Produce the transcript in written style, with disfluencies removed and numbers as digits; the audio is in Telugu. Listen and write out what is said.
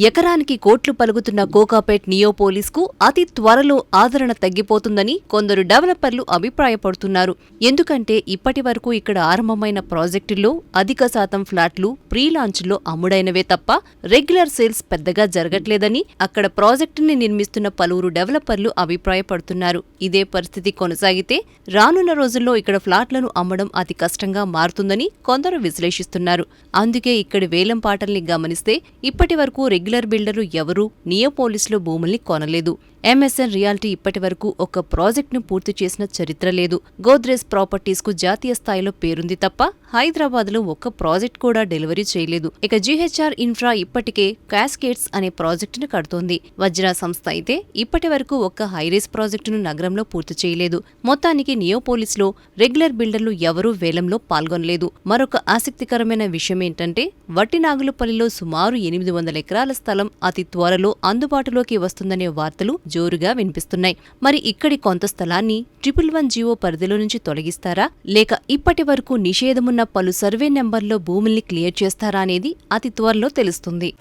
ఎకరానికి కోట్లు పలుకుతున్న కోకాపేట్ నియోపోలిస్ కు అతి త్వరలో ఆదరణ తగ్గిపోతుందని కొందరు డెవలపర్లు అభిప్రాయపడుతున్నారు. ఎందుకంటే ఇప్పటి వరకు ఇక్కడ ఆరంభమైన ప్రాజెక్టుల్లో అధిక శాతం ఫ్లాట్లు ప్రీ లాంచ్లో అమ్ముడైనవే తప్ప రెగ్యులర్ సేల్స్ పెద్దగా జరగట్లేదని అక్కడ ప్రాజెక్టుని నిర్మిస్తున్న పలువురు డెవలపర్లు అభిప్రాయపడుతున్నారు. ఇదే పరిస్థితి కొనసాగితే రానున్న రోజుల్లో ఇక్కడ ఫ్లాట్లను అమ్మడం అతి కష్టంగా మారుతుందని కొందరు విశ్లేషిస్తున్నారు. అందుకే ఇక్కడి వేలంపాటల్ని గమనిస్తే ఇప్పటి వరకు రెగ్యులర్ బిల్డర్లు ఎవరూ నియోపోలిస్లో భూముల్ని కొనలేదు. ఎంఎస్ఎన్ రియాల్టీ ఇప్పటి వరకు ఒక ప్రాజెక్టును పూర్తి చేసిన చరిత్ర లేదు. గోద్రేజ్ ప్రాపర్టీస్ కు జాతీయ స్థాయిలో పేరుంది తప్ప హైదరాబాద్ లో ఒక్క ప్రాజెక్ట్ కూడా డెలివరీ చేయలేదు. ఇక జీహెచ్ఆర్ ఇన్ఫ్రా ఇప్పటికే క్యాస్కేడ్స్ అనే ప్రాజెక్టును కడుతోంది. వజ్రా సంస్థ అయితే ఇప్పటి వరకు ఒక్క హైరేస్ ప్రాజెక్టును నగరంలో పూర్తి చేయలేదు. మొత్తానికి నియోపోలిస్ లో రెగ్యులర్ బిల్డర్లు ఎవరూ వేలంలో పాల్గొనలేదు. మరొక ఆసక్తికరమైన విషయమేంటంటే వట్టినాగులపల్లిలో సుమారు 800 ఎకరాల స్థలం అతి త్వరలో అందుబాటులోకి వస్తుందనే వార్తలు జోరుగా వినిపిస్తున్నాయి. మరి ఇక్కడి కొంత స్థలాన్ని 111 జీవో పరిధిలో నుంచి తొలగిస్తారా, లేక ఇప్పటి వరకు నిషేధమున్న పలు సర్వే నెంబర్లో భూముల్ని క్లియర్ చేస్తారా అనేది అతి త్వరలో తెలుస్తుంది.